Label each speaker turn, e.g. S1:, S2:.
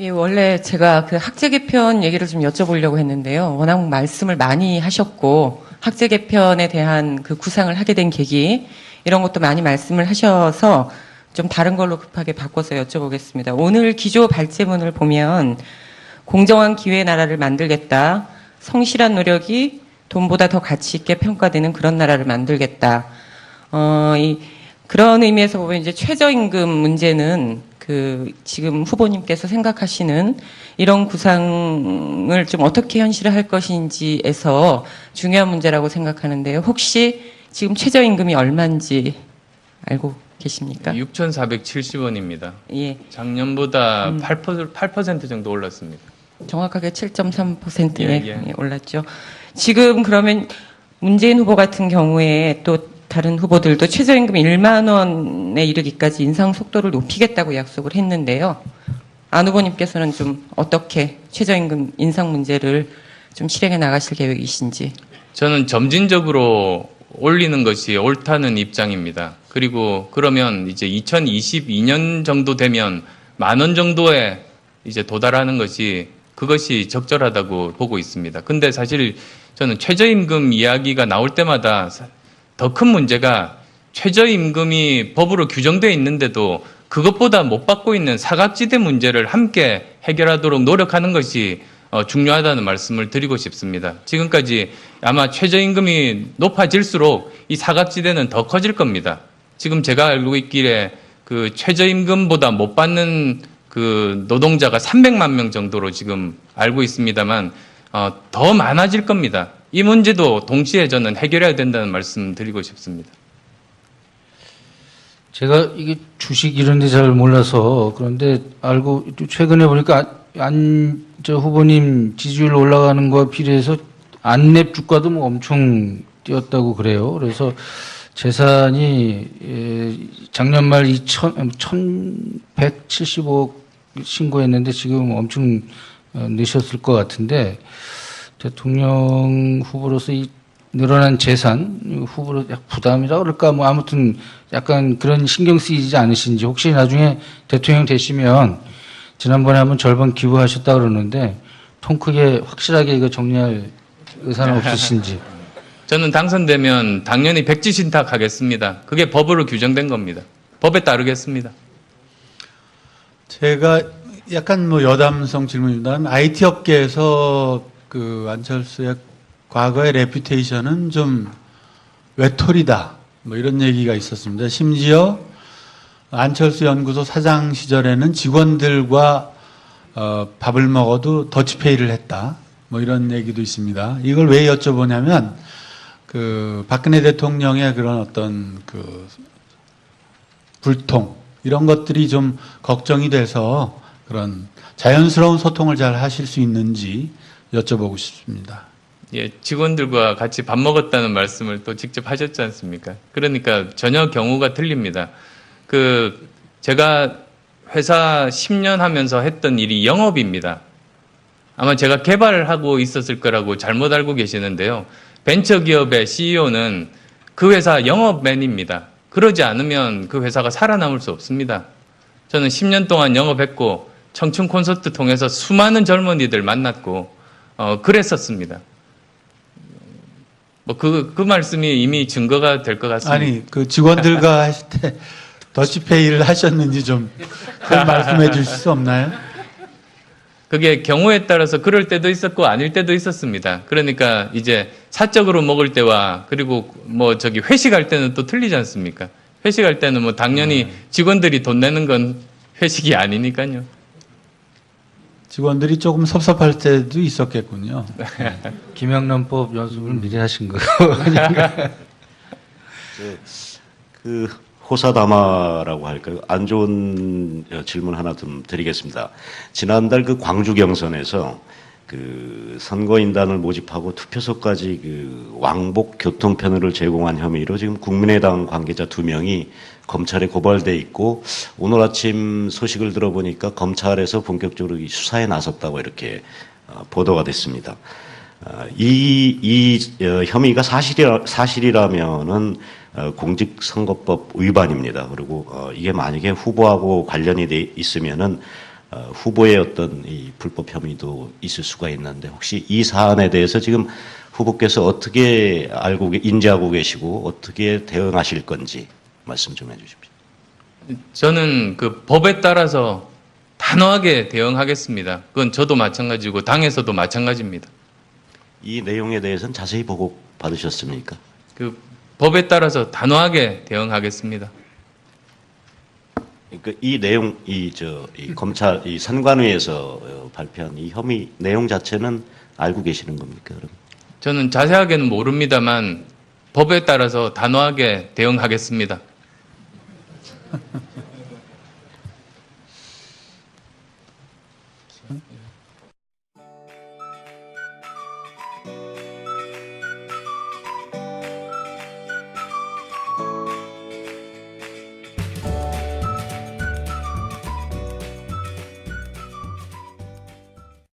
S1: 예, 원래 제가 그 학제 개편 얘기를 좀 여쭤보려고 했는데요. 워낙 말씀을 많이 하셨고, 학제 개편에 대한 그 구상을 하게 된 계기, 이런 것도 많이 말씀을 하셔서 좀 다른 걸로 급하게 바꿔서 여쭤보겠습니다. 오늘 기조 발제문을 보면, 공정한 기회의 나라를 만들겠다. 성실한 노력이 돈보다 더 가치 있게 평가되는 그런 나라를 만들겠다. 그런 의미에서 보면 이제 최저임금 문제는 그 지금 후보님께서 생각하시는 이런 구상을 좀 어떻게 현실화할 것인지에서 중요한 문제라고 생각하는데요. 혹시 지금 최저임금이 얼마인지 알고 계십니까?
S2: 6,470원입니다.
S1: 예.
S2: 작년보다 8% 정도 올랐습니다.
S1: 정확하게 7.3%에
S2: 예.
S1: 올랐죠. 지금 그러면 문재인 후보 같은 경우에 또 다른 후보들도 최저임금 1만 원에 이르기까지 인상 속도를 높이겠다고 약속을 했는데요. 안 후보님께서는 좀 어떻게 최저임금 인상 문제를 좀 실행해 나가실 계획이신지.
S2: 저는 점진적으로 올리는 것이 옳다는 입장입니다. 그리고 그러면 이제 2022년 정도 되면 10,000원 정도에 이제 도달하는 것이 그것이 적절하다고 보고 있습니다. 근데 사실 저는 최저임금 이야기가 나올 때마다 더 큰 문제가 최저임금이 법으로 규정되어 있는데도 그것보다 못 받고 있는 사각지대 문제를 함께 해결하도록 노력하는 것이 중요하다는 말씀을 드리고 싶습니다. 지금까지 아마 최저임금이 높아질수록 이 사각지대는 더 커질 겁니다. 지금 제가 알고 있기에 그 최저임금보다 못 받는 그 노동자가 300만 명 정도로 지금 알고 있습니다만 더 많아질 겁니다. 이 문제도 동시에 저는 해결해야 된다는 말씀 드리고 싶습니다.
S3: 제가 이게 주식 이런 데 잘 몰라서 그런데 알고 최근에 보니까 저 후보님 지지율 올라가는 거에 비례해서 안랩 주가도 뭐 엄청 뛰었다고 그래요. 그래서 재산이 작년 말 1,170억 신고했는데 지금 엄청 넣으셨을 것 같은데 대통령 후보로서 이 늘어난 재산 후보로 부담이라 그럴까 뭐 아무튼 약간 그런 신경 쓰이지 않으신지 혹시 나중에 대통령 되시면 지난번에 한번 절반 기부하셨다 그러는데 통 크게 확실하게 이거 정리할 의사는 없으신지.
S2: 저는 당선되면 당연히 백지 신탁하겠습니다. 그게 법으로 규정된 겁니다. 법에 따르겠습니다.
S4: 제가 약간 뭐 여담성 질문입니다. IT 업계에서 그 안철수의 과거의 레퓨테이션은 좀 외톨이다. 뭐 이런 얘기가 있었습니다. 심지어 안철수 연구소 사장 시절에는 직원들과 밥을 먹어도 더치페이를 했다. 뭐 이런 얘기도 있습니다. 이걸 왜 여쭤보냐면 그 박근혜 대통령의 그런 어떤 그 불통 이런 것들이 좀 걱정이 돼서 그런 자연스러운 소통을 잘 하실 수 있는지 여쭤보고 싶습니다.
S2: 예, 직원들과 같이 밥 먹었다는 말씀을 또 직접 하셨지 않습니까? 그러니까 전혀 경우가 틀립니다. 제가 회사 10년 하면서 했던 일이 영업입니다. 아마 제가 개발하고 있었을 거라고 잘못 알고 계시는데요. 벤처기업의 CEO는 그 회사 영업맨입니다. 그러지 않으면 그 회사가 살아남을 수 없습니다. 저는 10년 동안 영업했고 청춘 콘서트 통해서 수많은 젊은이들 만났고 그랬었습니다. 뭐 그 말씀이 이미 증거가 될 것 같습니다.
S4: 아니 그 직원들과 하실 때 더치페이를 하셨는지 좀 말씀해 주실 수 없나요?
S2: 그게 경우에 따라서 그럴 때도 있었고 아닐 때도 있었습니다. 그러니까 이제 사적으로 먹을 때와 그리고 뭐 회식할 때는 또 틀리지 않습니까? 회식할 때는 뭐 당연히 직원들이 돈 내는 건 회식이 아니니까요.
S4: 직원들이 조금 섭섭할 때도 있었겠군요.
S3: 김영란법 연습을 미리 하신 거예요.
S5: 그 호사다마라고 할까요? 안 좋은 질문 하나 좀 드리겠습니다. 지난달 그 광주 경선에서 그 선거인단을 모집하고 투표소까지 그 왕복 교통편을 제공한 혐의로 지금 국민의당 관계자 2명이 검찰에 고발돼 있고 오늘 아침 소식을 들어보니까 검찰에서 본격적으로 수사에 나섰다고 이렇게 보도가 됐습니다. 이 혐의가 사실이라면은 공직선거법 위반입니다. 그리고 이게 만약에 후보하고 관련이 돼 있으면은 후보의 어떤 이 불법 혐의도 있을 수가 있는데 혹시 이 사안에 대해서 지금 후보께서 어떻게 인지하고 계시고 어떻게 대응하실 건지 말씀 좀 해주십시오.
S2: 저는 그 법에 따라서 단호하게 대응하겠습니다. 그건 저도 마찬가지고 당에서도 마찬가지입니다.
S5: 이 내용에 대해서는 자세히 보고 받으셨습니까?
S2: 그 법에 따라서 단호하게 대응하겠습니다.
S5: 그러니까 이 내용, 이 검찰, 이 선관위에서 발표한 이 혐의 내용 자체는 알고 계시는 겁니까, 그럼?
S2: 저는 자세하게는 모릅니다만 법에 따라서 단호하게 대응하겠습니다.